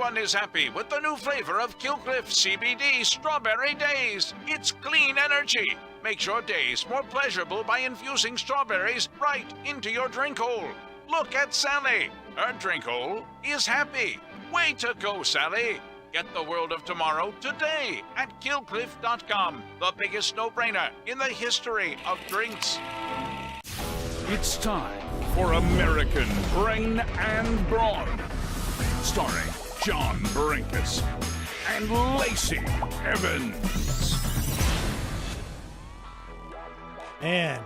everyone is happy with the new flavor of Killcliff CBD Strawberry Days. It's clean energy. Makes your days more pleasurable by infusing strawberries right into your drink hole. Look at Sally. Her drink hole is happy. Way to go, Sally. Get the world of tomorrow today at killcliff.com. The biggest no-brainer in the history of drinks. It's time for American Brain and Brawn, starring John Brenkus and Lacy Evans. Man.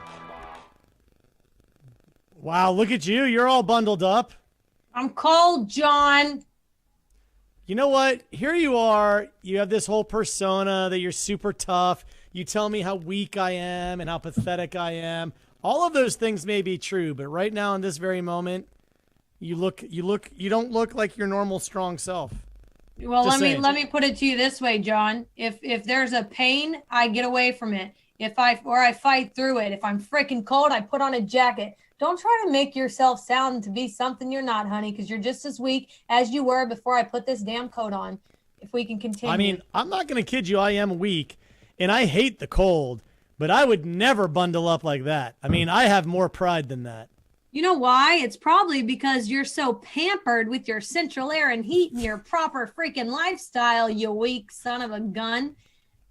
Wow, look at you. You're all bundled up. I'm cold, John. You know what? Here you are. You have this whole persona that you're super tough. You tell me how weak I am and how pathetic I am. All of those things may be true, but right now in this very moment, you don't look like your normal strong self. Well, let me put it to you this way, John. If there's a pain, I get away from it. I fight through it. If I'm freaking cold, I put on a jacket. Don't try to make yourself sound to be something you're not, honey, because you're just as weak as you were before I put this damn coat on. If we can continue. I mean, I'm not going to kid you. I am weak, and I hate the cold, but I would never bundle up like that. I mean, I have more pride than that. You know why? It's probably because you're so pampered with your central air and heat and your proper freaking lifestyle, you weak son of a gun.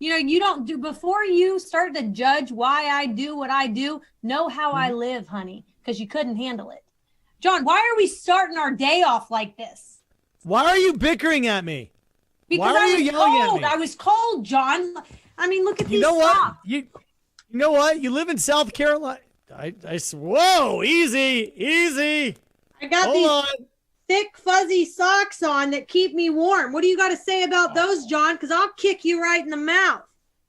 You know, you don't do, before you start to judge why I do what I do, know how I live, honey, because you couldn't handle it. John, why are we starting our day off like this? Why are you bickering at me? Because why are you yelling cold. at me? I was cold, John. I mean, look at these know socks. what? You know what? You live in South Carolina. Whoa, easy. I got these thick, fuzzy socks on that keep me warm. What do you got to say about those, John? Because I'll kick you right in the mouth.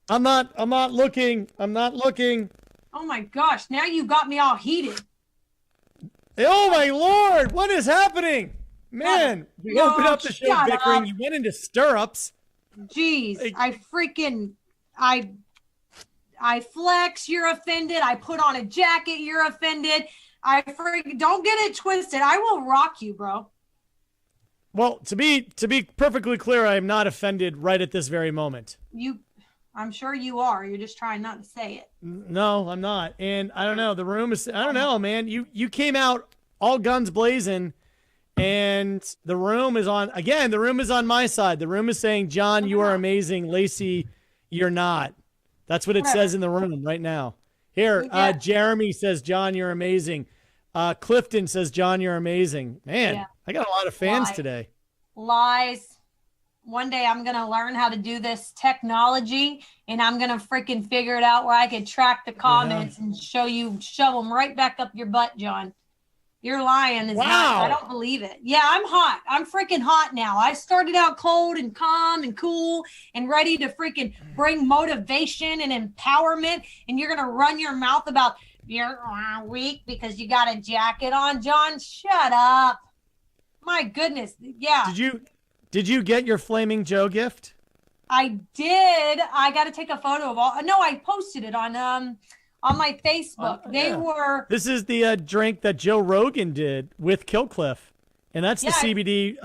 I'm not looking. Oh, my gosh. Now you got me all heated. Oh, my Lord. What is happening? Man, you opened up the show bickering. You went into stirrups. Jeez, I flex, you're offended. I put on a jacket, you're offended. Don't get it twisted. I will rock you, bro. Well, to be perfectly clear, I am not offended right at this very moment. I'm sure you are. You're just trying not to say it. No, I'm not. And I don't know. The room is, I don't know, man. You came out all guns blazing, and the room is on my side. The room is saying, John, you are amazing. Lacey, you're not. That's what it says in the room right now. Here, Jeremy says, John, you're amazing. Clifton says, John, you're amazing. Man, I got a lot of fans today. Lies. One day I'm going to learn how to do this technology, and I'm going to freaking figure it out where I can track the comments and shove them right back up your butt, John. You're lying. I don't believe it. Yeah, I'm hot. I'm freaking hot now. I started out cold and calm and cool and ready to freaking bring motivation and empowerment. And you're going to run your mouth about you're weak because you got a jacket on, John? Shut up. My goodness. Yeah. Did you get your Flaming Joe gift? I did. I got to take a photo of all. No, I posted it on my Facebook. This is the drink that Joe Rogan did with Killcliff, and that's the CBD,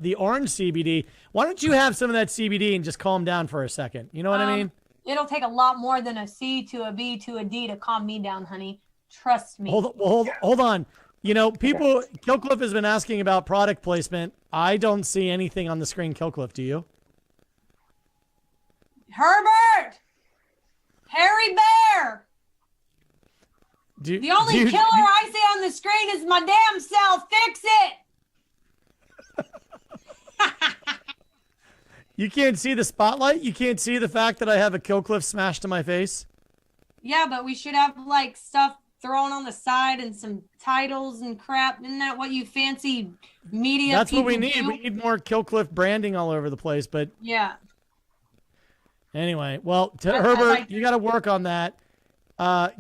the orange CBD. Why don't you have some of that CBD and just calm down for a second? You know what I mean? It'll take a lot more than a C to a B to a D to calm me down, honey. Trust me. Hold on. You know, Killcliff has been asking about product placement. I don't see anything on the screen, Killcliff. Do you? Herbert! Harry Bear! The only killer I see on the screen is my damn self. Fix it! You can't see the spotlight? You can't see the fact that I have a Killcliff smashed to my face? Yeah, but we should have, like, stuff thrown on the side and some titles and crap. Isn't that what you fancy media That's what we need. do? We need more Killcliff branding all over the place. But yeah. Anyway, well, Herbert, you got to work on that.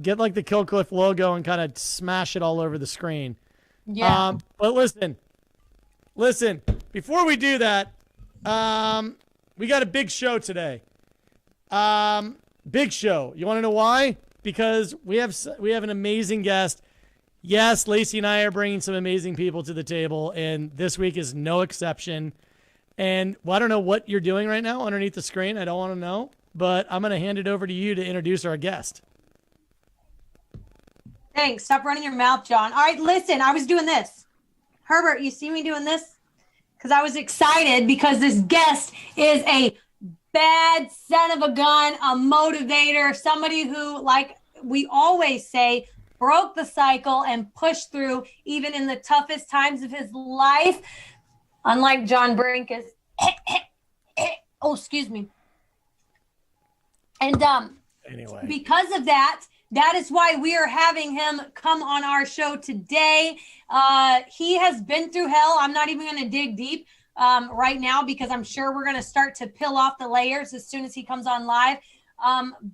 Get like the Killcliff logo and kind of smash it all over the screen. Yeah. But listen, before we do that, we got a big show today. Big show. You want to know why? Because we have an amazing guest. Yes, Lacey and I are bringing some amazing people to the table, and this week is no exception. And well, I don't know what you're doing right now underneath the screen. I don't want to know, but I'm going to hand it over to you to introduce our guest. Thanks. Stop running your mouth, John. All right, listen, I was doing this. Herbert, you see me doing this? Because I was excited because this guest is a bad son of a gun, a motivator, somebody who, like we always say, broke the cycle and pushed through even in the toughest times of his life. Unlike John Brenkus. Oh, excuse me. And Anyway, because of that, that is why we are having him come on our show today. He has been through hell. I'm not even going to dig deep right now because I'm sure we're going to start to peel off the layers as soon as he comes on live.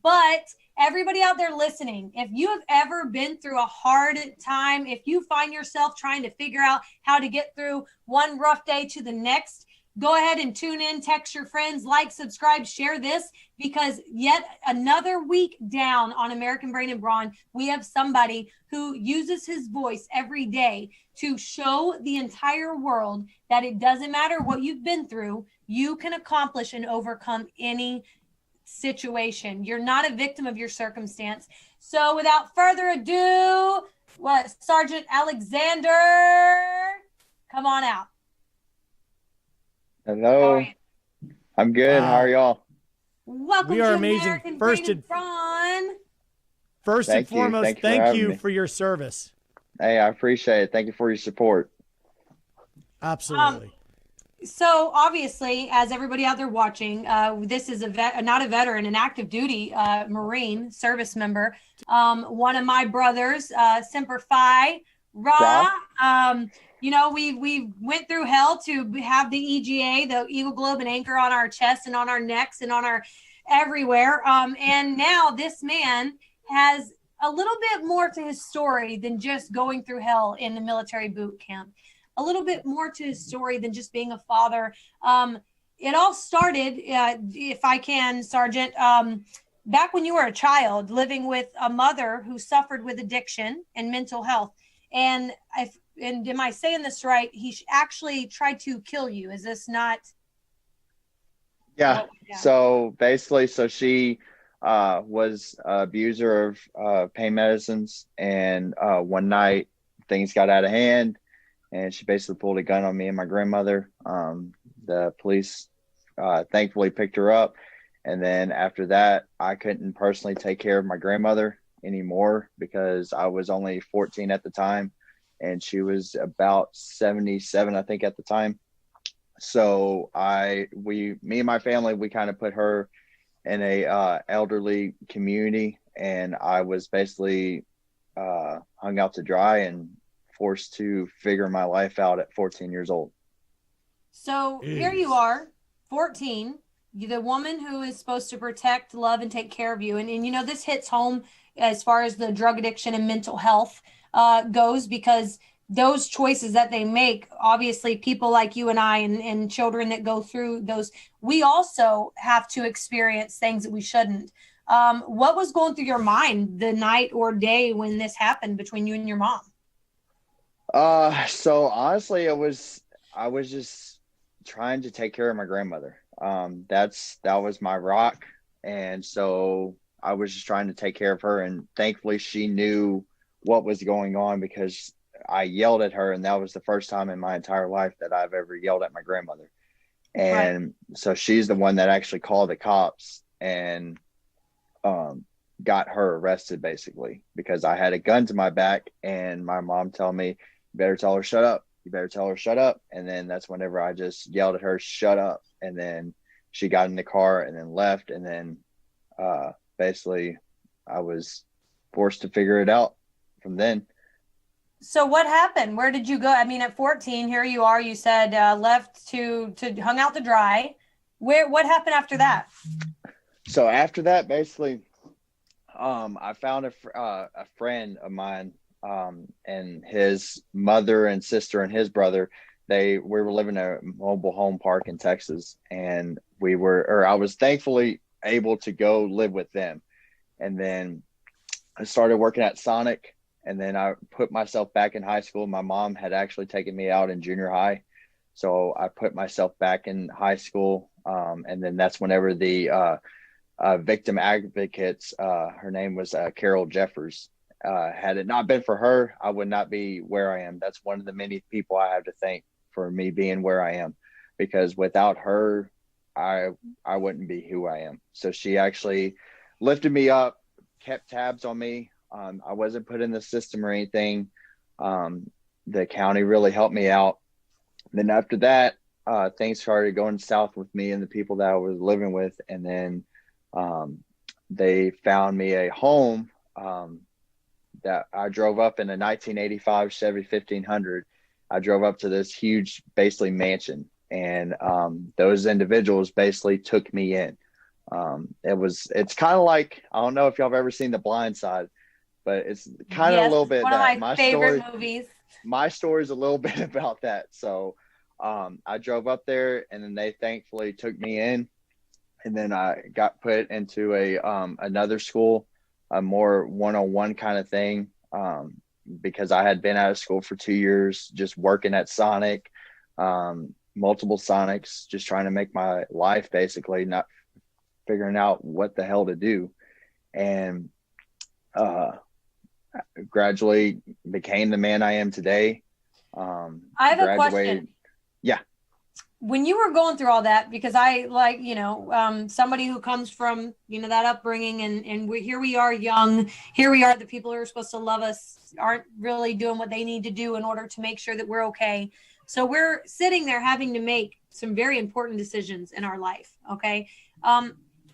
But everybody out there listening, if you have ever been through a hard time, if you find yourself trying to figure out how to get through one rough day to the next, go ahead and tune in, text your friends, like, subscribe, share this, because yet another week down on American Brain and Brawn, we have somebody who uses his voice every day to show the entire world that it doesn't matter what you've been through, you can accomplish and overcome any situation. You're not a victim of your circumstance. So without further ado, Sargeant Alexander, come on out. Hello. I'm good. How are y'all? Welcome we are to amazing. American Brain and Brawn. First and foremost, thank you me. for your service. Hey, I appreciate it. Thank you for your support. Absolutely. So obviously, as everybody out there watching, this is not a veteran, an active duty Marine service member. One of my brothers, Semper Fi, Ra. You know, we went through hell to have the EGA, the Eagle Globe and Anchor on our chest and on our necks and on our everywhere. And now this man has a little bit more to his story than just going through hell in the military boot camp. A little bit more to his story than just being a father. It all started, if I can, Sargeant, back when you were a child living with a mother who suffered with addiction and mental health. And am I saying this right? He actually tried to kill you. Is this not? Yeah. So basically, she was an abuser of pain medicines. And one night things got out of hand and she basically pulled a gun on me and my grandmother. The police thankfully picked her up. And then after that, I couldn't personally take care of my grandmother anymore because I was only 14 at the time and she was about 77, I think, at the time. So me and my family, we kind of put her in a elderly community, and I was basically hung out to dry and forced to figure my life out at 14 years old. So here you are, 14, you're the woman who is supposed to protect, love, and take care of you. And you know, this hits home as far as the drug addiction and mental health goes, because those choices that they make, obviously people like you and I and children that go through those, we also have to experience things that we shouldn't. What was going through your mind the night or day when this happened between you and your mom? So honestly, I was just trying to take care of my grandmother. That was my rock. And so I was just trying to take care of her. And thankfully she knew what was going on because I yelled at her. And that was the first time in my entire life that I've ever yelled at my grandmother. And so she's the one that actually called the cops and got her arrested, basically, because I had a gun to my back and my mom told me, you better tell her shut up. You better tell her shut up. And then that's whenever I just yelled at her, shut up. And then she got in the car and then left. And then basically I was forced to figure it out from then. So what happened? Where did you go? I mean, at 14, here you are, you said left to hung out to dry. What happened after that? So after that, basically, I found a friend of mine, and his mother and sister and his brother, we were living in a mobile home park in Texas, and I was thankfully able to go live with them. And then I started working at Sonic, and then I put myself back in high school. My mom had actually taken me out in junior high. So I put myself back in high school. And then that's whenever the victim advocates, her name was Carol Jeffers. Had it not been for her, I would not be where I am. That's one of the many people I have to thank for me being where I am, because without her, I wouldn't be who I am. So she actually lifted me up, kept tabs on me. I wasn't put in the system or anything. The county really helped me out. Then after that, things started going south with me and the people that I was living with. And then they found me a home that I drove up in a 1985 Chevy 1500. I drove up to this huge, basically mansion, and those individuals basically took me in. It's kind of like, I don't know if y'all have ever seen The Blind Side, but it's kind of a little bit one that. of my favorite movies. My story is a little bit about that. So I drove up there, and then they thankfully took me in, and then I got put into another school, a more one-on-one kind of thing, because I had been out of school for 2 years, just working at Sonic, multiple Sonics, just trying to make my life, basically, not figuring out what the hell to do. And gradually became the man I am today. I have a question. Yeah. When you were going through all that, because I like, somebody who comes from, that upbringing, and here we are young, here we are, the people who are supposed to love us aren't really doing what they need to do in order to make sure that we're okay. So we're sitting there having to make some very important decisions in our life. Okay.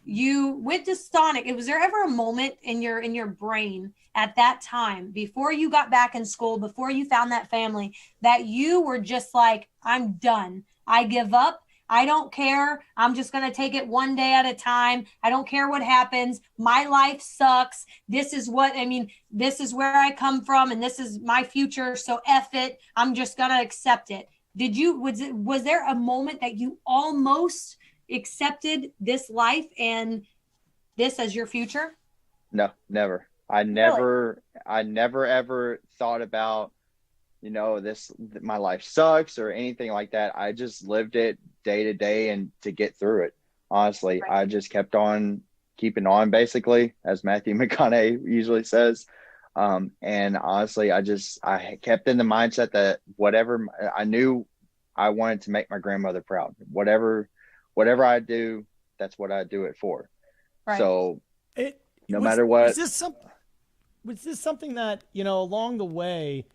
You went to Sonic. Was there ever a moment in your brain at that time, before you got back in school, before you found that family, that you were just like, I'm done. I give up. I don't care. I'm just going to take it one day at a time. I don't care what happens. My life sucks. This is this is where I come from, and this is my future. So F it. I'm just going to accept it. Was there a moment that you almost accepted this life and this as your future? No, never. I never ever thought about, my life sucks or anything like that. I just lived it day to day and to get through it. Honestly, right. I just kept on keeping on, basically, as Matthew McConaughey usually says. And honestly, I kept in the mindset that whatever I knew, I wanted to make my grandmother proud. Whatever I do, that's what I do it for. Right. So no matter what. Was this something that, along the way,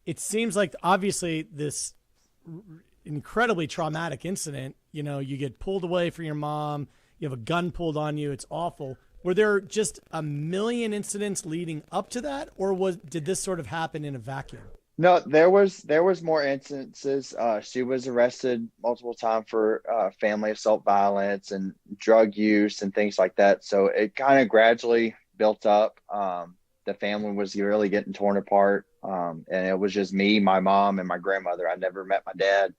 it seems like obviously this incredibly traumatic incident, you get pulled away from your mom, you have a gun pulled on you, it's awful. Were there just a million incidents leading up to that, or did this sort of happen in a vacuum? No, there was more instances. She was arrested multiple times for family assault violence and drug use and things like that. So it kind of gradually built up. The family was really getting torn apart. And it was just me, my mom, and my grandmother. I never met my dad.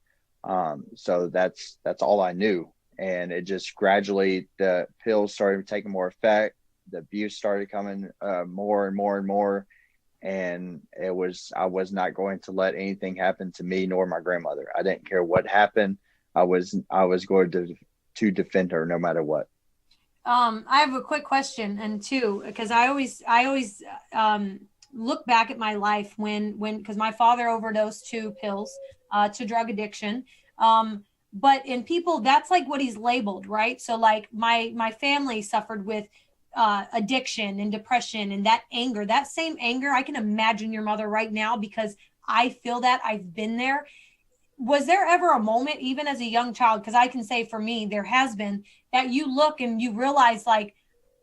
So that's all I knew. And it just gradually, the pills started taking more effect. The abuse started coming more and more and more. And I was not going to let anything happen to me nor my grandmother. I didn't care what happened. I was going to defend her no matter what. I have a quick question, and two, because I always look back at my life because my father overdosed to pills, to drug addiction. But in people, that's like what he's labeled, right? So like my family suffered with addiction and depression and that same anger. I can imagine your mother right now, because I feel that. I've been there. Was there ever a moment, even as a young child, because I can say for me, there has been, that you look and you realize like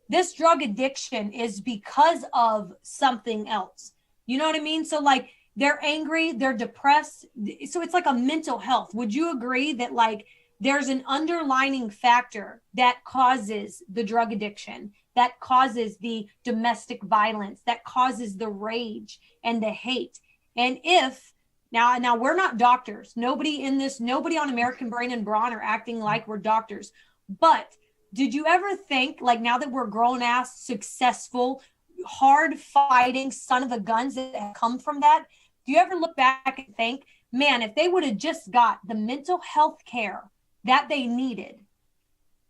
this drug addiction is because of something else? You know what I mean? So like they're angry, they're depressed. So it's like a mental health. Would you agree that like there's an underlying factor that causes the drug addiction, that causes the domestic violence, that causes the rage and the hate? And if now we're not doctors, nobody on American Brain and Brawn are acting like we're doctors, but did you ever think, like, now that we're grown ass, successful, hard fighting son of a guns that have come from that, do you ever look back and think man, if they would have just got the mental health care that they needed,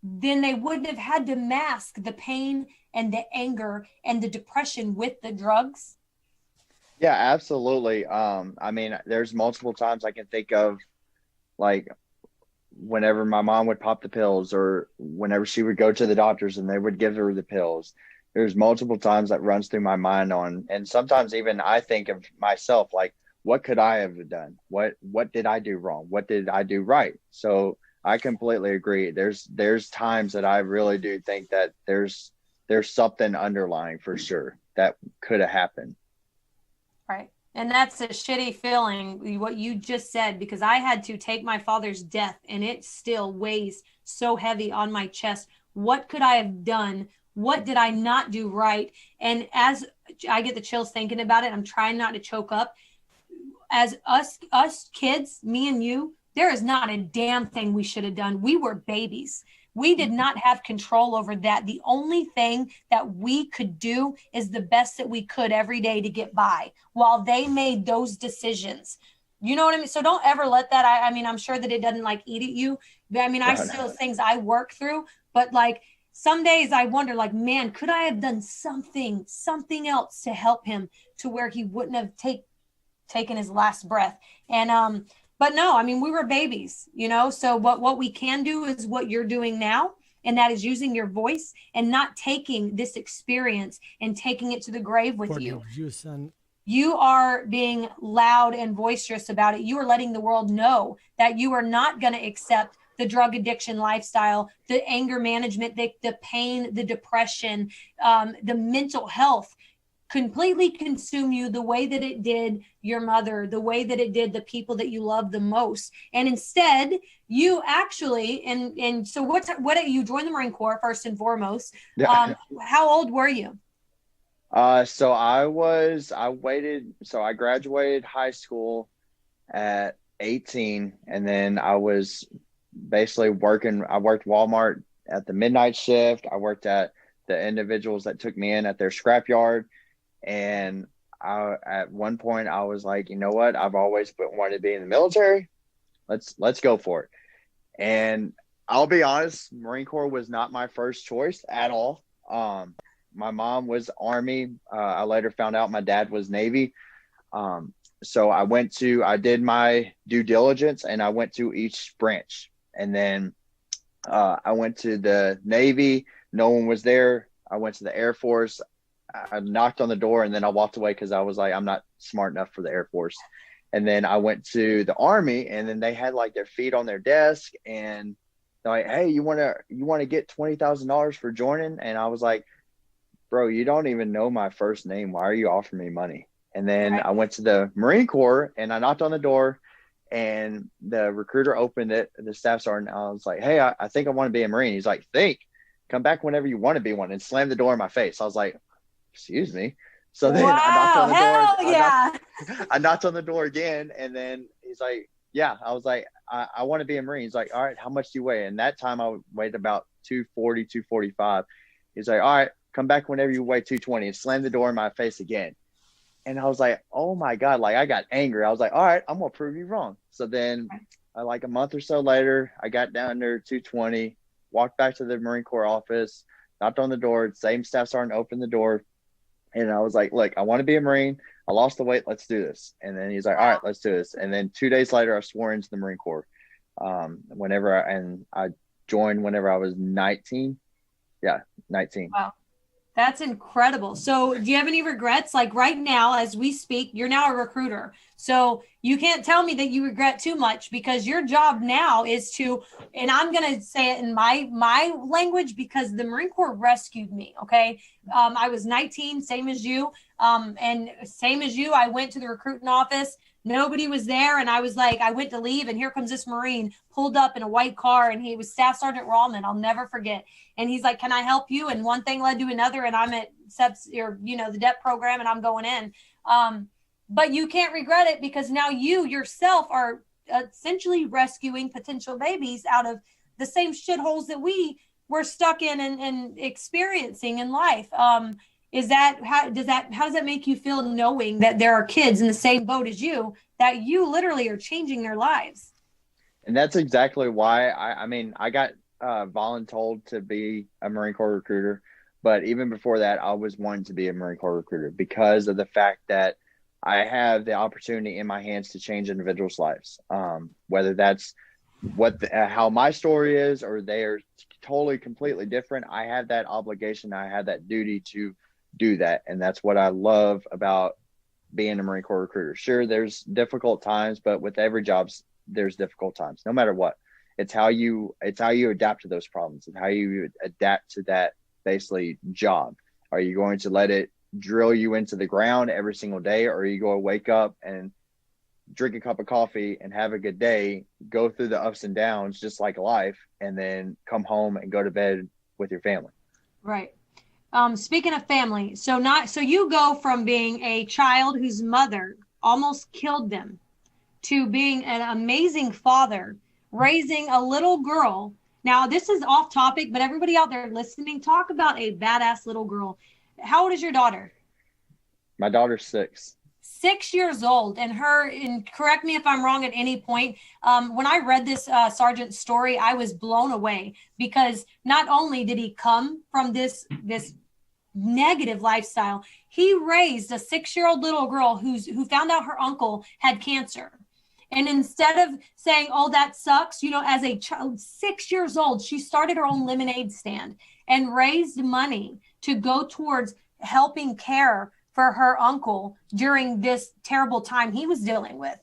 then they wouldn't have had to mask the pain and the anger and the depression with the drugs. Yeah, absolutely. I mean, there's multiple times I can think of, like, whenever my mom would pop the pills or whenever she would go to the doctors and they would give her the pills. There's multiple times that runs through my mind and sometimes even I think of myself, like, what could I have done? What did I do wrong? What did I do right? So I completely agree. There's times that I really do think that there's something underlying for sure that could have happened. Right. And that's a shitty feeling, what you just said, because I had to take my father's death and it still weighs so heavy on my chest. What could I have done? What did I not do right? And as I get the chills thinking about it, I'm trying not to choke up. As us kids, me and you, there is not a damn thing we should have done. We were babies. We did not have control over that. The only thing that we could do is the best that we could every day to get by while they made those decisions. You know what I mean? So don't ever let that, I mean, I'm sure that it doesn't like eat at you. I mean, I still things I work through, but like some days I wonder, like, man, could I have done something else to help him to where he wouldn't have taken his last breath? And, but no, I mean, we were babies, you know, so what we can do is what you're doing now. And that is using your voice and not taking this experience and taking it to the grave with you. You are being loud and boisterous about it. You are letting the world know that you are not going to accept the drug addiction lifestyle, the anger management, the pain, the depression, the mental health completely consume you the way that it did your mother, the way that it did the people that you love the most. And instead, you actually, and so what you joined the Marine Corps first and foremost. Yeah. How old were you? So I graduated high school at 18, and then I was basically I worked Walmart at the midnight shift. I worked at the individuals that took me in at their scrapyard. And at one point I was like, you know what? I've always wanted to be in the military. Let's go for it. And I'll be honest, Marine Corps was not my first choice at all. My mom was Army. I later found out my dad was Navy. So I did my due diligence and I went to each branch. And then I went to the Navy. No one was there. I went to the Air Force. I knocked on the door and then I walked away because I was like, I'm not smart enough for the Air Force. And then I went to the Army, and then they had like their feet on their desk and they're like, hey, you want to get $20,000 for joining? And I was like, bro, you don't even know my first name. Why are you offering me money? And then I went to the Marine Corps and I knocked on the door and the recruiter opened it, the staff sergeant. I was like, hey, I think I want to be a Marine. He's like, come back whenever you want to be one, and slammed the door in my face. I was like, excuse me. So then I knocked on the door. I knocked on the door again, and then he's like, yeah. I was like, I want to be a Marine. He's like, all right, how much do you weigh? And that time I weighed about 240, 245. He's like, all right, come back whenever you weigh 220, and slammed the door in my face again. And I was like, oh my God, like I got angry. I was like, all right, I'm going to prove you wrong. So then like a month or so later, I got down there 220, walked back to the Marine Corps office, knocked on the door, same staff sergeant opened the door. And I was like, look, I want to be a Marine. I lost the weight. Let's do this. And then he's like, all right, let's do this. And then 2 days later, I swore into the Marine Corps. I joined whenever I was 19. Yeah, 19. Wow. That's incredible. So do you have any regrets? Like right now, as we speak, you're now a recruiter. So you can't tell me that you regret too much, because your job now is to, and I'm going to say it in my language, because the Marine Corps rescued me. Okay. I was 19, same as you. And same as you, I went to the recruiting office. Nobody was there. And I was like, I went to leave, and here comes this Marine pulled up in a white car, and he was Staff Sergeant Rawman. I'll never forget. And he's like, can I help you? And one thing led to another. And I'm at the DEP program, and I'm going in. But you can't regret it, because now you yourself are essentially rescuing potential babies out of the same shitholes that we were stuck in and experiencing in life. how does that make you feel, knowing that there are kids in the same boat as you, that you literally are changing their lives? And that's exactly why I got voluntold to be a Marine Corps recruiter. But even before that, I was wanting to be a Marine Corps recruiter because of the fact that I have the opportunity in my hands to change individuals' lives. Whether that's how my story is, or they are totally, completely different, I have that obligation. I have that duty to do that. And that's what I love about being a Marine Corps recruiter. Sure, there's difficult times, but with every job, there's difficult times, no matter what. It's how you adapt to those problems and how you adapt to that basically job. Are you going to let it drill you into the ground every single day, or are you going to wake up and drink a cup of coffee and have a good day, go through the ups and downs just like life, and then come home and go to bed with your family? Right. Speaking of family, so you go from being a child whose mother almost killed them to being an amazing father, raising a little girl. Now, this is off topic, but everybody out there listening, talk about a badass little girl. How old is your daughter? My daughter's 6. 6 years old. And correct me if I'm wrong at any point, when I read this Sargeant story, I was blown away, because not only did he come from this negative lifestyle, he raised a 6-year-old little girl who found out her uncle had cancer. And instead of saying, oh, that sucks, as a child, 6 years old, she started her own lemonade stand and raised money to go towards helping care for her uncle during this terrible time he was dealing with.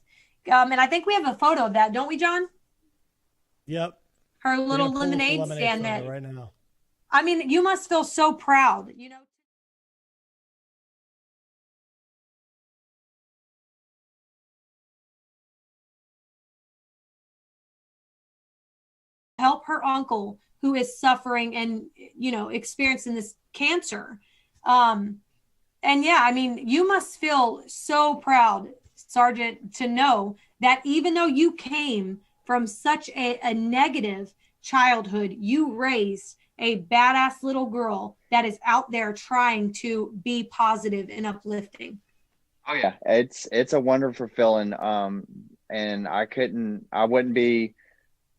And I think we have a photo of that, don't we, John? Yep. Her little lemonade stand right now. I mean, you must feel so proud, help her uncle who is suffering and, experiencing this cancer. And yeah, I mean, you must feel so proud, Sargeant, to know that even though you came from such a negative childhood, you raised a badass little girl that is out there trying to be positive and uplifting. Oh yeah, it's a wonderful feeling. And I wouldn't be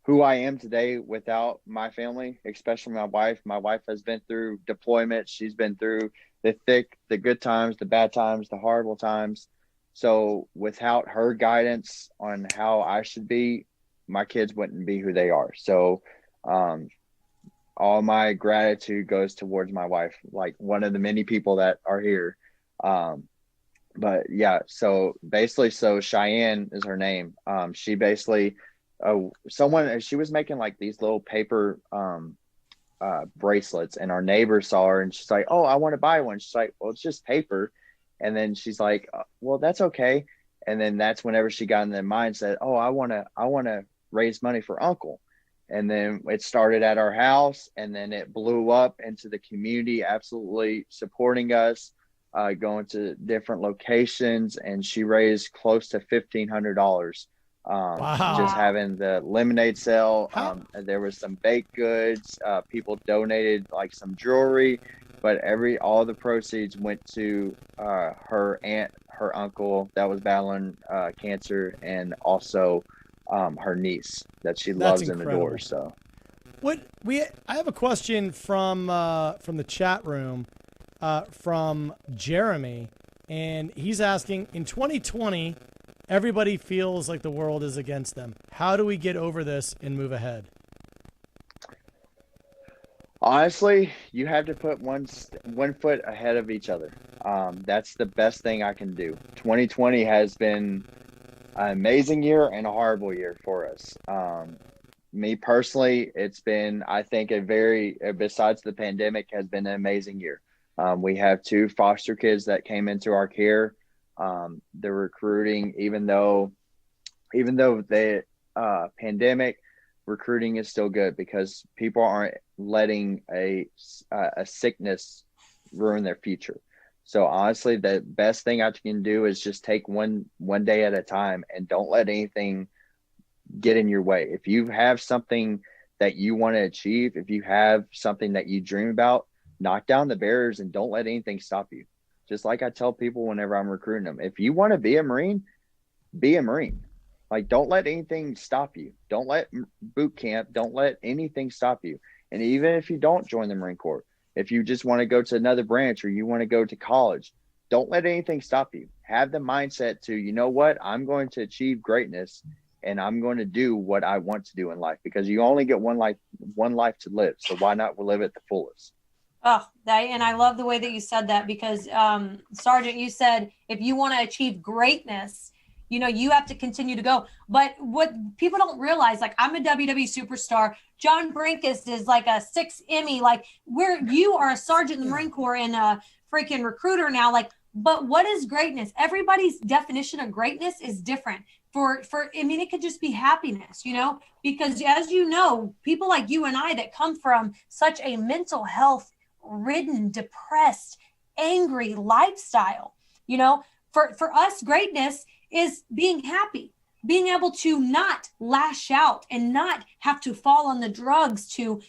who I am today without my family, especially my wife. My wife has been through deployments. She's been through the good times, the bad times, the horrible times. So without her guidance on how I should be, my kids wouldn't be who they are. So all my gratitude goes towards my wife, like one of the many people that are here. But yeah, so Cheyenne is her name. She basically, she was making like these little paper bracelets, and our neighbor saw her and she's like, oh, I want to buy one. She's like, well, it's just paper. And then she's like, well, that's okay. And then that's whenever she got in the mindset, oh, I want to raise money for uncle. And then it started at our house, and then it blew up into the community, absolutely supporting us, going to different locations. And she raised close to $1,500. Wow. Just having the lemonade sale. There was some baked goods. People donated like some jewelry, but all the proceeds went to her aunt, her uncle that was battling cancer, and also her niece that she loves and adores. So, I have a question from the chat room from Jeremy, and he's asking, in 2020. Everybody feels like the world is against them. How do we get over this and move ahead? Honestly, you have to put one foot ahead of each other. That's the best thing I can do. 2020 has been an amazing year and a horrible year for us. Me personally, it's been, I think, besides the pandemic, has been an amazing year. We have 2 foster kids that came into our care. The recruiting, even though the pandemic, recruiting is still good because people aren't letting a sickness ruin their future. So honestly, the best thing I can do is just take one day at a time, and don't let anything get in your way. If you have something that you want to achieve, if you have something that you dream about, knock down the barriers and don't let anything stop you. Just like I tell people whenever I'm recruiting them, if you want to be a Marine, be a Marine. Like, don't let anything stop you. Don't let boot camp, don't let anything stop you. And even if you don't join the Marine Corps, if you just want to go to another branch or you want to go to college, don't let anything stop you. Have the mindset to, you know what, I'm going to achieve greatness and I'm going to do what I want to do in life, because you only get one life to live. So why not live it the fullest? Oh, and I love the way that you said that, because Sargeant, you said, if you want to achieve greatness, you know, you have to continue to go. But what people don't realize, like, I'm a WWE superstar. John Brenkus is like a 6 Emmy. Like, you are a sergeant in the Marine Corps and a freaking recruiter now. Like, but what is greatness? Everybody's definition of greatness is different. I mean, it could just be happiness, you know, because as you know, people like you and I that come from such a mental health ridden, depressed, angry lifestyle, you know, for us, greatness is being happy, being able to not lash out and not have to fall on the drugs to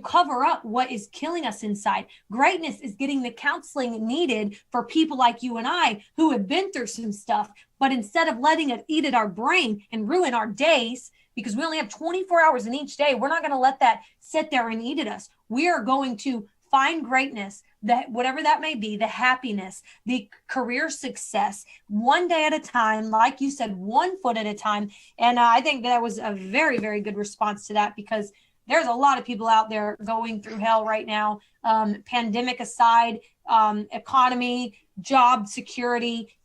cover up what is killing us inside. Greatness is getting the counseling needed for people like you and I who have been through some stuff, but instead of letting it eat at our brain and ruin our days, because we only have 24 hours in each day, we're not going to let that sit there and eat at us. We are going to find greatness, that whatever that may be, the happiness, the career success, one day at a time, like you said, 1 foot at a time. And I think that was a very, very good response to that, because there's a lot of people out there going through hell right now. Pandemic aside, economy, job security,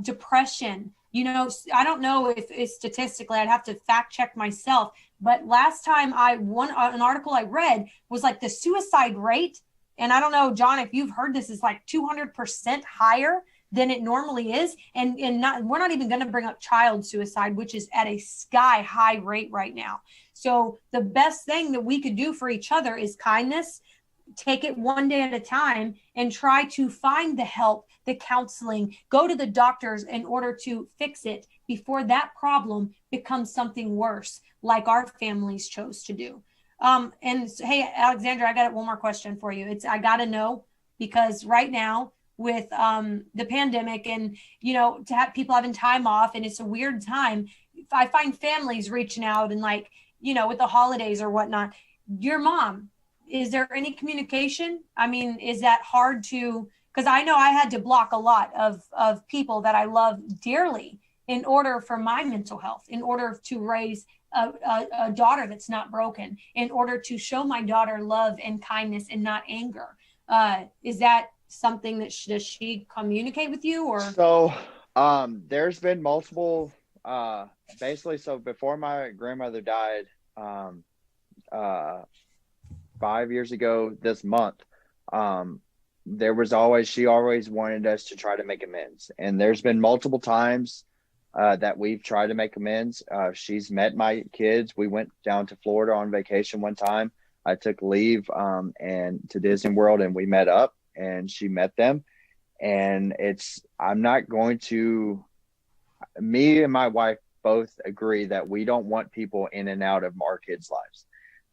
depression. You know, I don't know if it's statistically, I'd have to fact check myself. But last time an article I read was like the suicide rate. And I don't know, John, if you've heard this, is like 200% higher than it normally is. And we're not even going to bring up child suicide, which is at a sky high rate right now. So the best thing that we could do for each other is kindness. Take it one day at a time and try to find the help, the counseling, go to the doctors in order to fix it before that problem becomes something worse, like our families chose to do. And hey, Alexandra, I got one more question for you. I got to know, because right now with the pandemic and, you know, to have people having time off, and it's a weird time, I find families reaching out and, like, you know, with the holidays or whatnot. Your mom, is there any communication? I mean, is that hard to, because I know I had to block a lot of people that I love dearly in order for my mental health, in order to raise a daughter that's not broken, in order to show my daughter love and kindness and not anger. Is that something that does she communicate with you? Or so there's been multiple basically, so before my grandmother died 5 years ago this month, she always wanted us to try to make amends, and there's been multiple times that we've tried to make amends. She's met my kids. We went down to Florida on vacation one time. I took leave and to Disney World, and we met up, and she met them. And me and my wife both agree that we don't want people in and out of our kids' lives.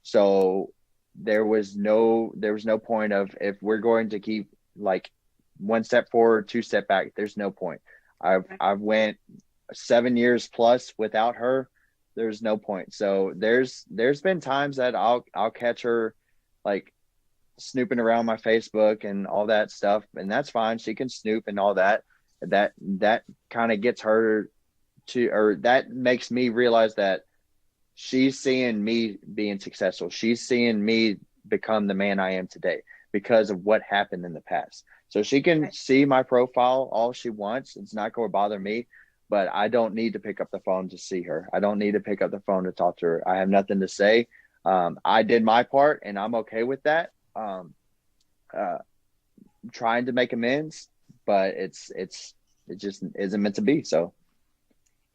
So there was no point of, if we're going to keep like 1 step forward, 2 step back, there's no point. I've went 7 years plus without her. There's no point. So there's been times that I'll catch her like snooping around my Facebook and all that stuff, and that's fine. She can snoop and all that. That kind of gets her to, or that makes me realize that she's seeing me being successful. She's seeing me become the man I am today because of what happened in the past. So she can see my profile all she wants. It's not going to bother me, but I don't need to pick up the phone to see her. I don't need to pick up the phone to talk to her. I have nothing to say. I did my part, and I'm okay with that. Trying to make amends, but it just isn't meant to be. So.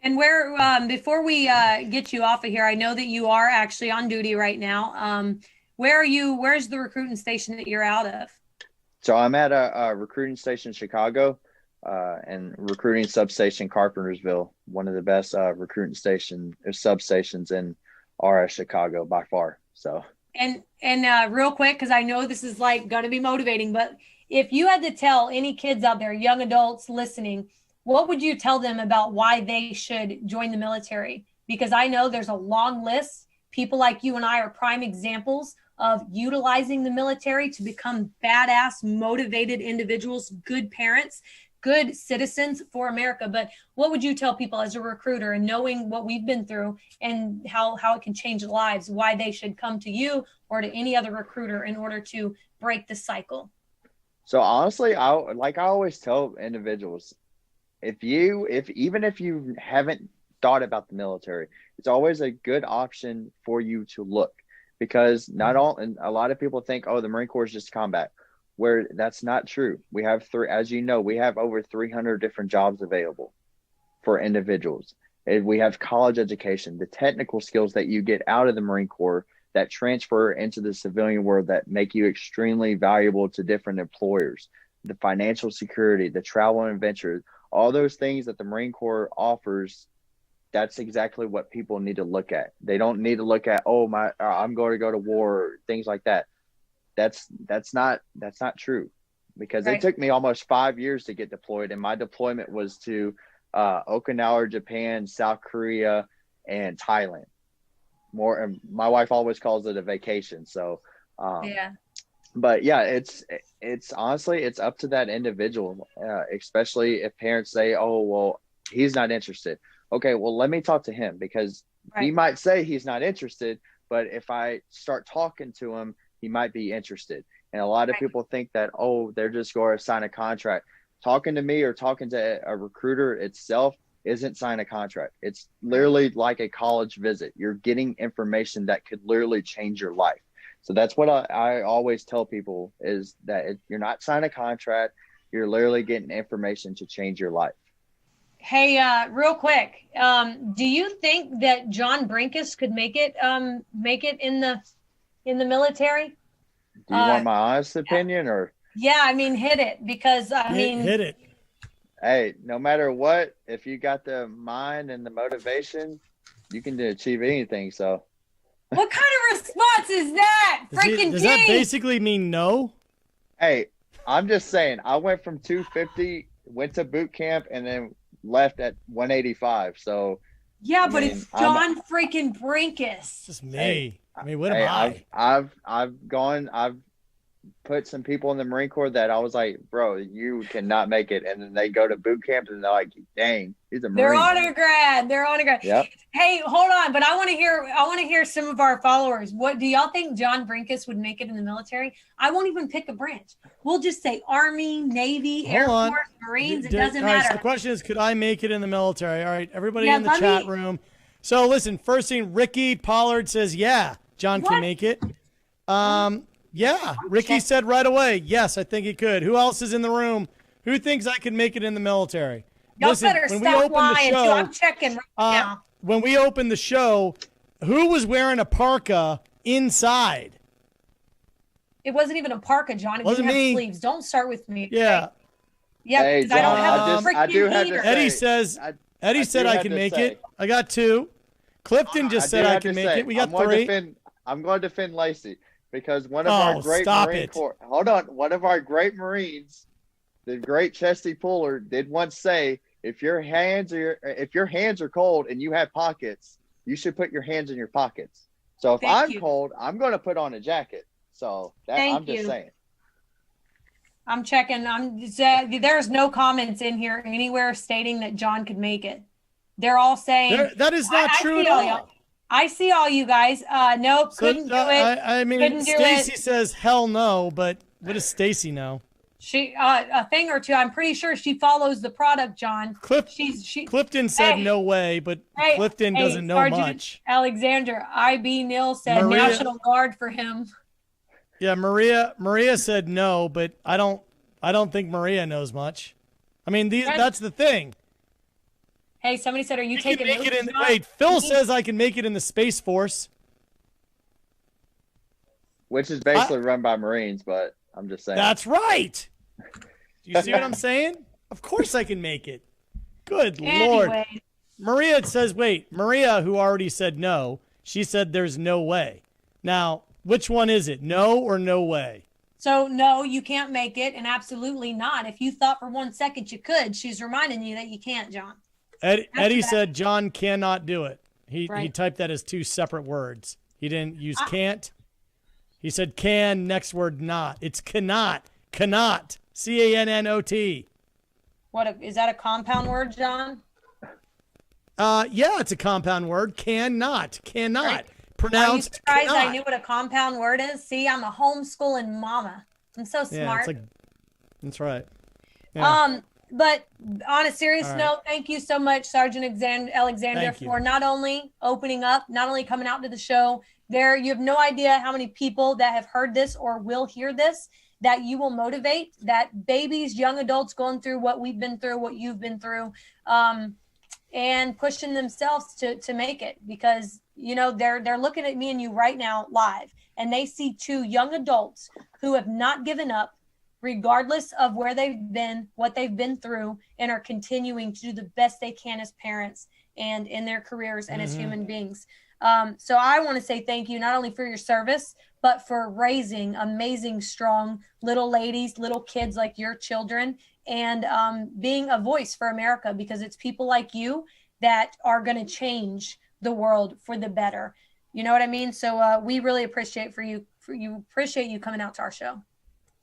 And where, before we get you off of here, I know that you are actually on duty right now. Where are you? Where's the recruiting station that you're out of? So I'm at a recruiting station in Chicago, and recruiting substation Carpentersville, one of the best recruiting substations in Chicago by far. So. And real quick, because I know this is like going to be motivating, but if you had to tell any kids out there, young adults listening, what would you tell them about why they should join the military? Because I know there's a long list. People like you and I are prime examples of utilizing the military to become badass, motivated individuals, good parents, good citizens for America. But what would you tell people as a recruiter, and knowing what we've been through and how it can change lives, why they should come to you or to any other recruiter in order to break the cycle? So honestly, I always tell individuals, even if you haven't thought about the military, it's always a good option for you to look, because not all, and a lot of people think, oh, the Marine Corps is just combat, where that's not true. We have we have over 300 different jobs available for individuals. And we have college education, the technical skills that you get out of the Marine Corps that transfer into the civilian world that make you extremely valuable to different employers, the financial security, the travel and adventure, all those things that the Marine Corps offers. That's exactly what people need to look at. They don't need to look at, I'm going to go to war, things like that. That's not true, because Right. It took me almost 5 years to get deployed, and my deployment was to Okinawa, Japan, South Korea, and Thailand. My wife always calls it a vacation. So, Yeah. but yeah, it's honestly, it's up to that individual, especially if parents say, oh, well, he's not interested. Okay, well, let me talk to him, because he Right. might say he's not interested, but if I start talking to him, he might be interested. And a lot of Right. people think that, oh, they're just going to sign a contract. Talking to me or talking to a recruiter itself isn't sign a contract. It's literally like a college visit. You're getting information that could literally change your life. So that's what I always tell people, is that you're not signing a contract. You're literally getting information to change your life. Hey, real quick, do you think that John Brenkus could make it in the military? Do you want my honest opinion, or? Yeah, I mean, hit it, because Hit it. Hey, no matter what, if you got the mind and the motivation, you can achieve anything. So, what kind of response is that? Does that basically mean no? hey, I'm just saying, I went from 250, went to boot camp, and then left at 185. So, Yeah, but mean, it's John freaking Brenkus. Just me. I mean, what am I? I've put some people in the Marine Corps that I was like, bro, you cannot make it. And then they go to boot camp and they're like, dang, he's a Marine. They're honor grad. Yep. Hey, hold on, but I want to hear some of our followers. What do y'all think John Brenkus would make it in the military? I won't even pick a branch. We'll just say Army, Navy, Air Hold on. Force, Marines. It All doesn't right, so matter. the question is, could I make it in the military? All right, everybody Yeah, in the let chat me- room. So listen, first thing, Ricky Pollard says, yeah, John can What? make it. Yeah, Ricky said right away, yes, I think he could. Who else is in the room? Who thinks I can make it in the military? Y'all Listen, better when we stop opened the lying. show, I'm checking right now. when we opened the show, who was wearing a parka inside? It wasn't even a parka, John. It Wasn't didn't have me. sleeves. Don't start with me. Yeah. Okay? Yeah, Hey, because I don't John, have a I do freaking have to heater. say- Eddie says, Eddie I said do I have can to make say- it. I got 2. Clifton just said do I have can to make say, it. We got I'm going 3. I'm going to defend Lacey, because one of Oh, our great stop Marine it. Corps, hold on, one of our great Marines, the great Chesty Puller, did once say, if your hands are cold and you have pockets, you should put your hands in your pockets. So if Thank I'm you. cold, I'm going to put on a jacket. So Thank I'm just you. saying. I'm checking. There's no comments in here anywhere stating that John could make it. They're all saying That is not I true see at all all. y'all. I see all you guys. Nope, So, couldn't do it. I mean, Couldn't do Stacy it. says hell no, but what does Stacy know? She a thing or two. I'm pretty sure she follows the product, John. She Clifton said Hey. no way, but Hey, Clifton hey, doesn't know Sergeant much. Alexander, IB Nil said Maria- National Guard for him. Yeah, Maria said no, but I don't think Maria knows much. I mean, that's the thing. Hey, somebody said, "Are you You can taking make it notes, in. John?" Wait, Phil says I can make it in the Space Force. Which is basically run by Marines, but I'm just saying. That's right. Do you see what I'm saying? Of course I can make it. Good Lord. Anyway, Maria says, wait, Maria, who already said no, she said there's no way. Now, Which one is it? No or no way? So no, you can't make it, and absolutely not. If you thought for 1 second you could, she's reminding you that you can't, John. Eddie said John cannot do it. He Right. typed that as 2 separate words. He didn't use can't. He said can, next word not. It's cannot. Cannot. CANNOT. Is that a compound word, John? Yeah, it's a compound word. Cannot. Cannot. Right. Are you Pronounced surprised cannot. I knew what a compound word is? See, I'm a homeschooling mama. I'm so Yeah, smart. it's like, that's right. Yeah. But on a serious All right. note, thank you so much, Sergeant Alexander, Thank you. for not only opening up, not only coming out to the show. You have no idea how many people that have heard this or will hear this that you will motivate. That babies, young adults going through what we've been through, what you've been through, and pushing themselves to make it, because they're looking at me and you right now live, and they see 2 young adults who have not given up, regardless of where they've been, what they've been through, and are continuing to do the best they can as parents and in their careers and as human beings. So I want to say thank you, not only for your service, but for raising amazing, strong little ladies, little kids like your children, and being a voice for America, because it's people like you that are going to change the world for the better. You know what I mean? So we really appreciate appreciate you coming out to our show.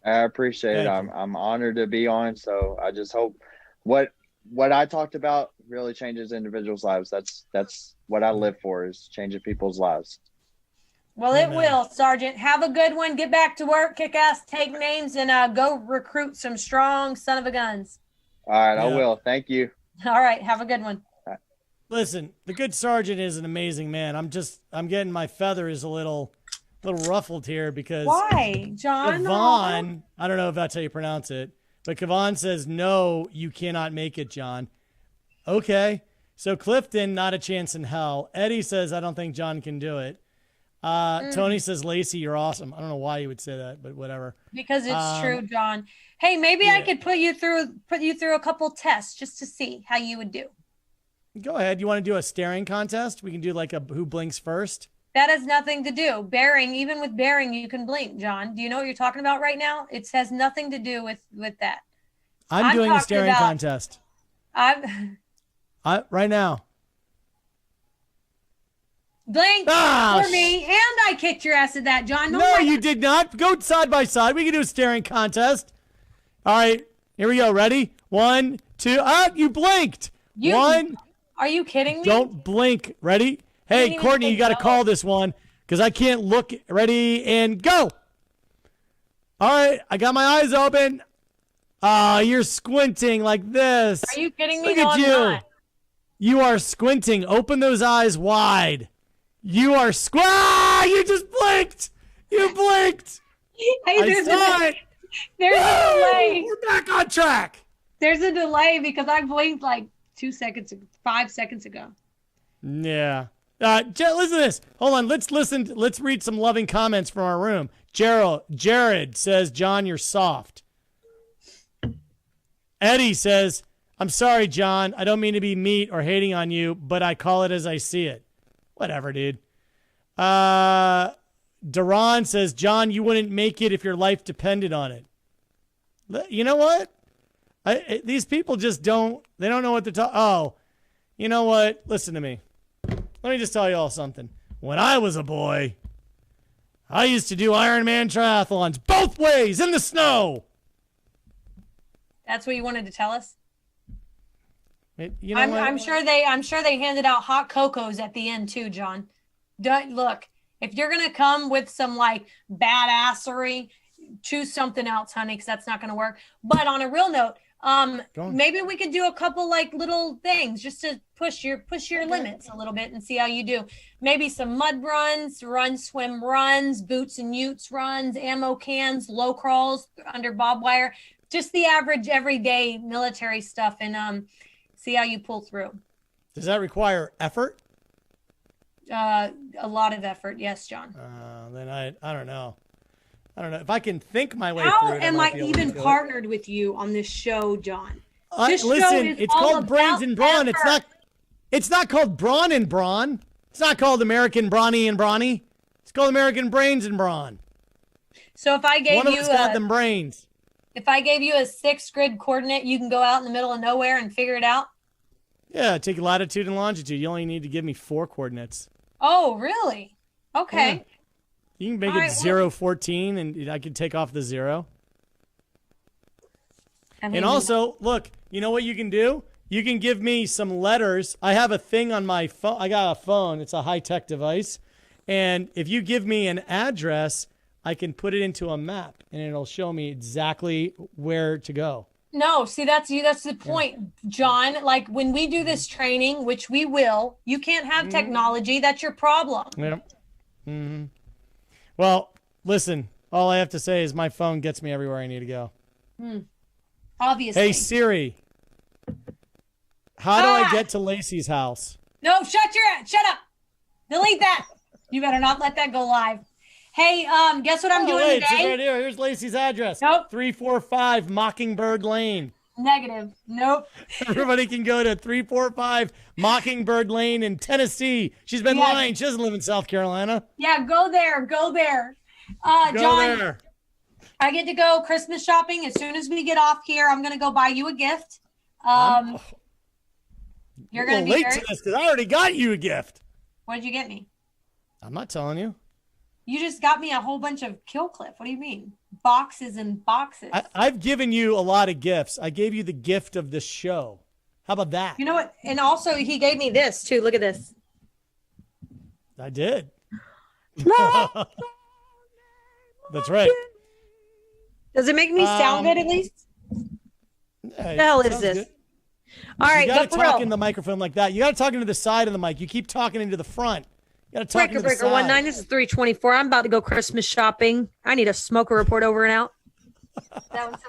I appreciate it. I'm honored to be on. So I just hope what I talked about really changes individuals' lives. That's what I live for, is changing people's lives. Well, Amen. It will, Sergeant. Have a good one. Get back to work, kick ass, take names, and go recruit some strong son of a guns. All right, I Yeah. will. Thank you. All right. Have a good one. Listen, the good sergeant is an amazing man. I'm getting my feathers a little ruffled here because Why, John? Kavan, I don't know if that's how you pronounce it, but Kavan says, no, you cannot make it, John. Okay. So Clifton, not a chance in hell. Eddie says, I don't think John can do it. Tony says, Lacey, you're awesome. I don't know why you would say that, but whatever. Because it's true, John. Hey, maybe I could put you through a couple tests just to see how you would do. Go ahead. You want to do a staring contest? We can do like a who blinks first. That has nothing to do. Bearing, even with bearing, you can blink, John. Do you know what you're talking about right now? It has nothing to do with that. I'm doing a talking staring about- contest. Right now. Blink for me, and I kicked your ass at that, John. No, you did not. Go side by side. We can do a staring contest. All right, here we go. Ready? 1, 2. You blinked. Are you kidding me? Don't blink. Ready? Hey, even Courtney, say you got to no. call this one because I can't look. Ready, and go. All right, I got my eyes open. You're squinting like this. Are you kidding me? Look No, at I'm you. not. You are squinting. Open those eyes wide. You are you just blinked. You blinked. Hey, I saw it. There's a delay. We're back on track. There's a delay because I blinked like 5 seconds ago. Yeah. Listen to this. Hold on. Let's listen. Let's read some loving comments from our room. Jared says, John, you're soft. Eddie says, I'm sorry, John. I don't mean to be mean or hating on you, but I call it as I see it. Whatever, dude. Duran says, John, you wouldn't make it if your life depended on it. You know what? These people just don't know what to talk. Oh, you know what? Listen to me. Let me just tell you all something. When I was a boy, I used to do Ironman triathlons both ways in the snow. That's what you wanted to tell us? You know I'm sure they handed out hot cocos at the end too, John. Look, if you're gonna come with some like badassery, choose something else, honey, because that's not gonna work. But on a real note, maybe we could do a couple like little things just to push your limits a little bit and see how you do. Maybe some mud runs, swim runs, boots and utes runs, ammo cans, low crawls under barbed wire, just the average everyday military stuff, and see how you pull through. Does that require effort? A lot of effort, yes, John. Then I don't know. I don't know if I can think my way How through it. am might I be able even to do it. partnered with you on this show, John? This show Listen, is it's all called Brains about and Brawn. effort. It's not called Brawn and Brawn. It's not called American Brawny and Brawny. It's called American Brains and Brawn. So if I gave One of you us got them brains. if I gave you a 6th grid coordinate, you can go out in the middle of nowhere and figure it out? Yeah, take latitude and longitude. You only need to give me 4 coordinates. Oh, really? Okay. Yeah. You can make All it right, 0, 14, and I can take off the 0. I mean, And also, look, you know what you can do? You can give me some letters. I have a thing on my phone. I got a phone. It's a high-tech device. And if you give me an address, I can put it into a map, and it'll show me exactly where to go. no, see, that's the point, John. Like when we do this training, which we will, you can't have technology. That's your problem. Yep. Mm-hmm. Well, listen, all I have to say is my phone gets me everywhere I need to go. Obviously. Hey, Siri, how do I get to Lacey's house? No, shut up. Delete that. You better not let that go live. Hey, guess what I'm doing wait, it's today? right here. Here's Lacey's address. Nope. 345 Mockingbird Lane. Negative. Nope. Everybody can go to 345 Mockingbird Lane in Tennessee. She's been Yes. lying. She doesn't live in South Carolina. Yeah, go there. Go there. Go John, there. I get to go Christmas shopping as soon as we get off here. I'm gonna go buy you a gift. You're gonna I'm be late very. to this because I already got you a gift. What did you get me? I'm not telling you. You just got me a whole bunch of Killcliff. What do you mean? Boxes and boxes. I've given you a lot of gifts. I gave you the gift of the show. How about that? You know what? And also, he gave me this too. Look at this. I did. That's right. Does it make me sound good at least? Hey, The hell is sounds this? good. All right, You got to but for talk real. in the microphone like that. You got to talk into the side of the mic. You keep talking into the front. You got to talk into the side. 19. This is 324. I'm about to go Christmas shopping. I need a smoker report over and out. That was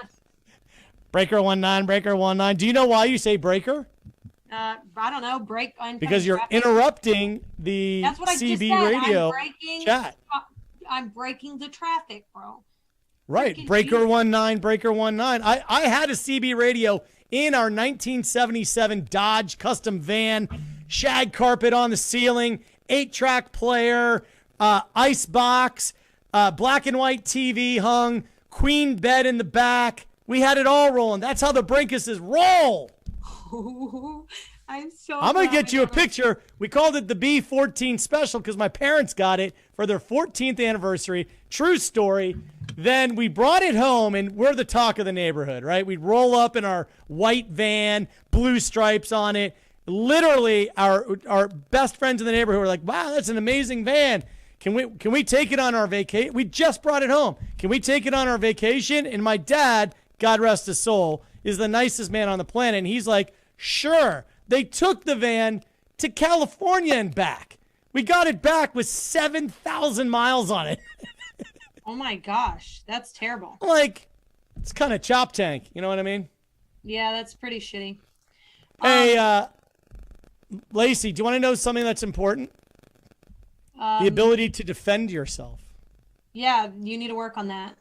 Breaker 19, Breaker 19. Do you know why you say breaker? I don't know. Break on Because you're interrupting the That's what I just CB said. radio chat. I'm breaking the traffic, bro. Right. Freaking Breaker Jesus. 19, Breaker 19. I had a CB radio in our 1977 Dodge custom van, shag carpet on the ceiling, 8-track player, ice box, black and white TV hung, queen bed in the back. We had it all rolling. That's how the Brenkuses roll. I'm so I'm going to glad get you a picture. We called it the B14 special because my parents got it for their 14th anniversary. True story. Then we brought it home, and we're the talk of the neighborhood, right? We'd roll up in our white van, blue stripes on it. Literally, our best friends in the neighborhood were like, wow, that's an amazing van. Can we take it on our vacation? We just brought it home. Can we take it on our vacation? And my dad, God rest his soul, is the nicest man on the planet. And he's like, sure. They took the van to California and back. We got it back with 7,000 miles on it. Oh my gosh, that's terrible. Like, it's kind of chop tank. You know what I mean? Yeah, that's pretty shitty. Hey, Lacey, do you want to know something that's important? The ability to defend yourself. Yeah, you need to work on that.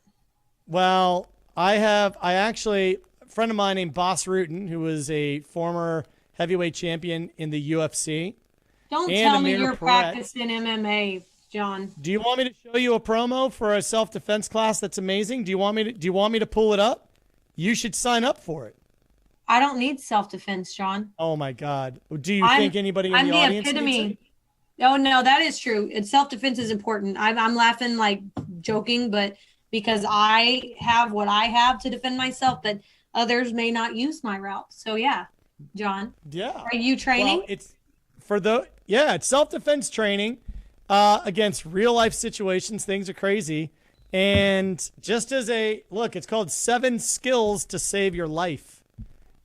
Well, a friend of mine named Boss Rutan, who was a former heavyweight champion in the UFC. Don't And tell me Amir you're Perret. practicing MMA, John. Do you want me to show you a promo for a self-defense class that's amazing? Do you want me to pull it up? You should sign up for it. I don't need self-defense, John. Oh my God. Do you think anybody in I'm the the audience epitome. needs it? Oh no, that is true. And self-defense is important. I'm laughing, like joking, but because I have what I have to defend myself, but others may not use my route. So yeah, John. Yeah. Are you training? Well, it's self-defense training against real life situations. Things are crazy. And just as it's called 7 Skills to Save Your Life.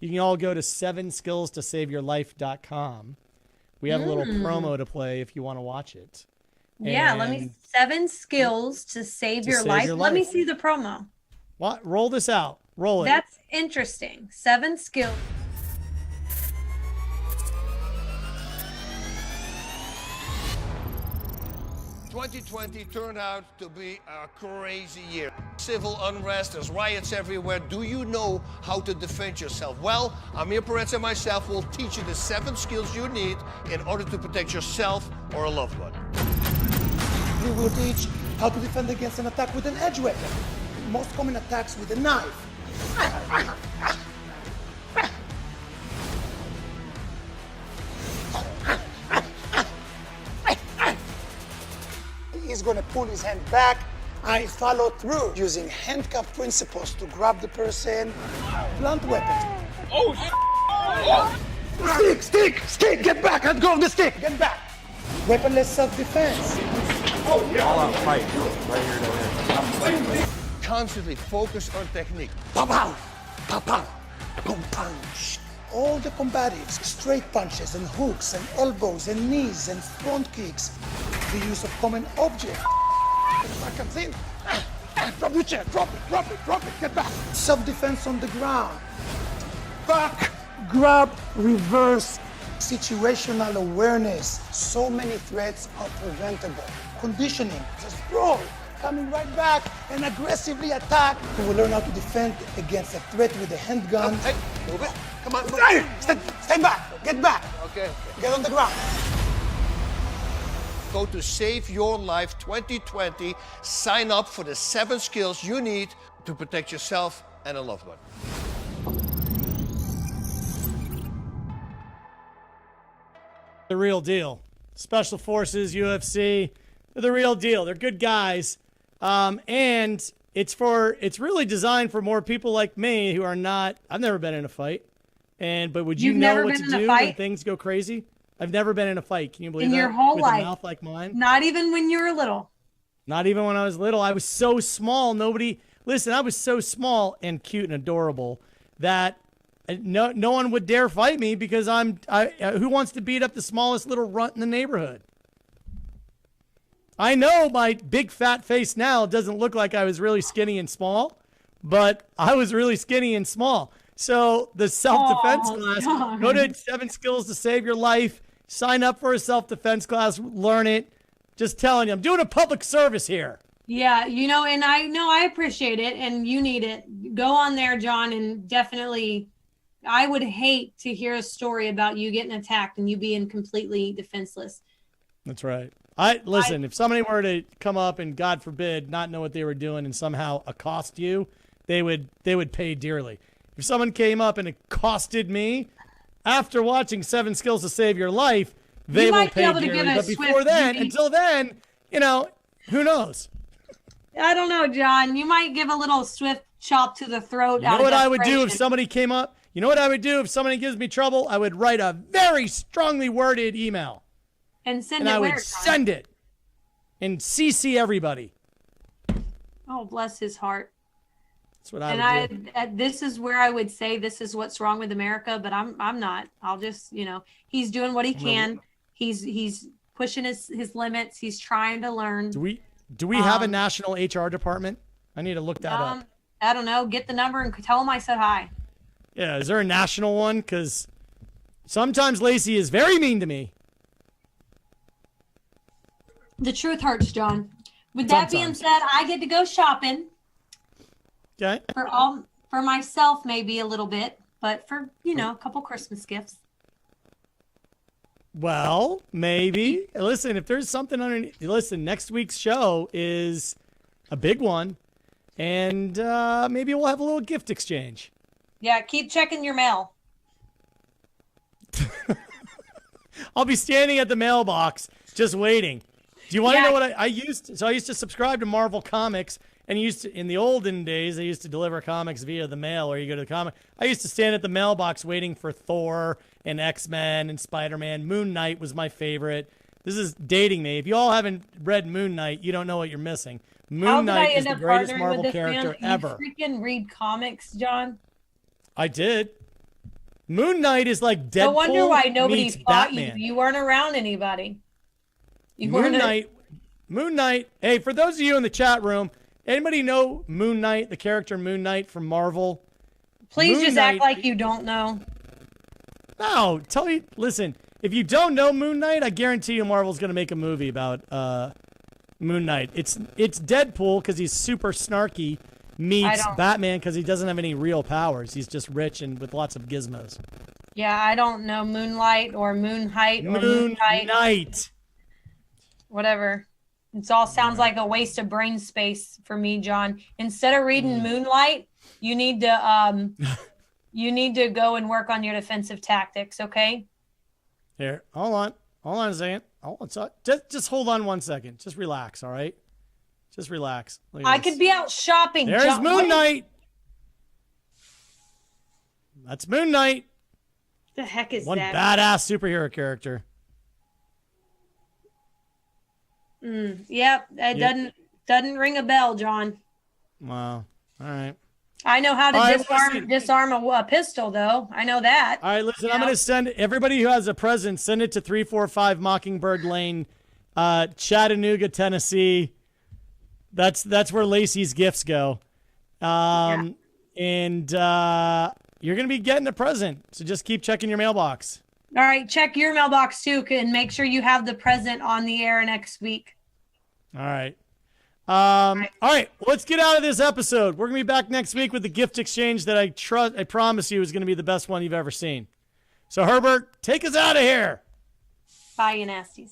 You can all go to 7skillstosaveyourlife.com. We have a little promo to play if you want to watch it. Yeah, let me And 7 skills to save your save life. your Let me life. see the promo. what? Roll this out. Roll it. That's interesting. 7 skills. '20 turned out to be a crazy year. Civil unrest, there's riots everywhere. Do you know how to defend yourself? Well, Amir Perret and myself will teach you the 7 skills you need in order to protect yourself or a loved one. We will teach how to defend against an attack with an edge weapon. Most common attacks with a knife. He's going to pull his hand back. I follow through using handcuff principles to grab the person. Blunt weapon. Oh, stick, get back, let go of the stick, get back. Weaponless self-defense. All-out fight, right here, right here. Constantly focus on technique. Pow, pow, pow, boom, punch. All the combatives, straight punches and hooks and elbows and knees and front kicks. The use of common objects. Back comes in. Drop your chair, drop it, get back. Self-defense on the ground. Back, grab, reverse. Situational awareness. So many threats are preventable. Conditioning, just roll. Coming right back and aggressively attack. We will learn how to defend against a threat with a handgun. Hey, move it. Come on, move Stay, stay back, get back. Okay. Get on the ground. Go to Save Your Life 2020. Sign up for the 7 skills you need to protect yourself and a loved one. The real deal. Special Forces, UFC, they're the real deal. They're good guys. And it's really designed for more people like me who are not, I've never been in a fight. But would you know what to do when things go crazy? I've never been in a fight. Can you believe that? In your whole With life. a mouth like mine? Not even when you were little. Not even when I was little. I was so small. I was so small and cute and adorable that no one would dare fight me because who wants to beat up the smallest little runt in the neighborhood? I know my big fat face now doesn't look like I was really skinny and small, but I was really skinny and small. So the self-defense class, God. go to 7 Skills to Save Your Life, sign up for a self-defense class, learn it. Just telling you, I'm doing a public service here. Yeah, and I appreciate it, and you need it. Go on there, John, and definitely, I would hate to hear a story about you getting attacked and you being completely defenseless. That's right. If somebody were to come up and, God forbid, not know what they were doing and somehow accost you, they would pay dearly. If someone came up and accosted me after watching 7 Skills to Save Your Life, they will pay dearly. But before then, until then, who knows? I don't know, John. You might give a little swift chop to the throat. You know what I would do if somebody came up? You know what I would do if somebody gives me trouble? I would write a very strongly worded email. And send and it I where, would send it and CC everybody. Oh, bless his heart. That's what I would do. This is where I would say this is what's wrong with America, but I'm not. I'll just, he's doing what he can. He's pushing his limits. He's trying to learn. Do we have a national HR department? I need to look that up. I don't know. Get the number and tell him I said hi. Yeah, is there a national one? Because sometimes Lacey is very mean to me. The truth hurts, John. With that being said, I get to go shopping. Okay. For myself, maybe a little bit, but for a couple Christmas gifts. Well, maybe. Listen, if there's something underneath, next week's show is a big one, and maybe we'll have a little gift exchange. Yeah, keep checking your mail. I'll be standing at the mailbox just waiting. Do you want to know what I used? So I used to subscribe to Marvel Comics, and in the olden days, I used to deliver comics via the mail, or you go to the comic. I used to stand at the mailbox waiting for Thor and X-Men and Spider-Man. Moon Knight was my favorite. This is dating me. If you all haven't read Moon Knight, you don't know what you're missing. Moon Knight is the greatest Marvel character ever. You freaking read comics, John? I did. Moon Knight is like Deadpool. No wonder why nobody meets fought Batman. you. You weren't around anybody. Moon Knight. Hey, for those of you in the chat room, anybody know Moon Knight, the character Moon Knight from Marvel? Please just act like you don't know. No, listen, if you don't know Moon Knight, I guarantee you Marvel's going to make a movie about Moon Knight. It's Deadpool because he's super snarky meets Batman because he doesn't have any real powers. He's just rich and with lots of gizmos. Yeah, I don't know Moonlight or Moonlight or Moon Knight. Whatever. It all sounds like a waste of brain space for me, John. Instead of reading Moonlight, you need to go and work on your defensive tactics, okay? Here, hold on a second. Just hold on 1 second. Just relax, all right? Just relax. I could be out shopping. There's John. Moon Knight. That's Moon Knight. What the heck is One that? badass superhero character. Yep, that doesn't ring a bell, John. Wow. All right. I know how to All right, disarm a pistol, though. I know that. All right, listen, I'm going to send everybody who has a present, send it to 345 Mockingbird Lane, Chattanooga, Tennessee. That's where Lacey's gifts go. And you're going to be getting a present, so just keep checking your mailbox. All right, check your mailbox, too, and make sure you have the present on the air next week. All right. All right, let's get out of this episode. We're going to be back next week with the gift exchange that I promise you is going to be the best one you've ever seen. So, Herbert, take us out of here. Bye, you nasties.